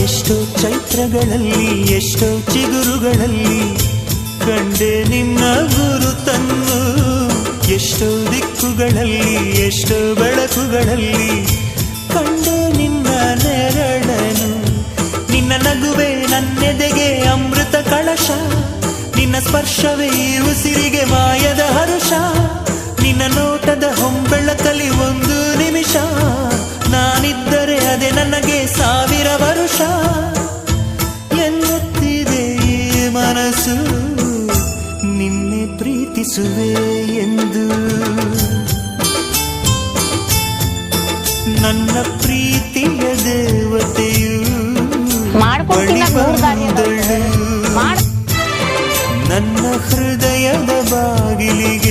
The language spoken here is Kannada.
ಎಷ್ಟೋ ಚೈತ್ರಗಳಲ್ಲಿ ಎಷ್ಟೋ ಚಿಗುರುಗಳಲ್ಲಿ ಕಂಡೆ ನಿನ್ನ ಗುರುತನ್ನು. ಎಷ್ಟೋ ದಿಕ್ಕುಗಳಲ್ಲಿ ಎಷ್ಟೋ ಬೆಳಕುಗಳಲ್ಲಿ ಕಂಡೆ ನಿನ್ನ ನೆರಳನು. ನಿನ್ನ ನಗುವೆ ನನ್ನೆದೆಗೆ ಅಮೃತ ಕಳಶ, ನಿನ್ನ ಸ್ಪರ್ಶವೇ ಉಸಿರಿಗೆ ಮಾಯದ ಹರುಷ. ನಿನ್ನ ನೋಟದ ಹೊಂಬೆಳಕಲಿ ಒಂದು ನಿಮಿಷ, ನಾನಿದ್ದರೆ ಅದೇ ನನಗೆ 1000 ವರುಷ. ಎನ್ನುತ್ತಿದೆ ಈ ಮನಸ್ಸು ನಿನ್ನೆ ಪ್ರೀತಿಸುವೆ ಎಂದು. ನನ್ನ ಪ್ರೀತಿಯ ದೇವತೆಯು ಬಳಿ ಬಂದಳು. ನನ್ನ ಹೃದಯದ ಬಾಗಿಲಿಗೆ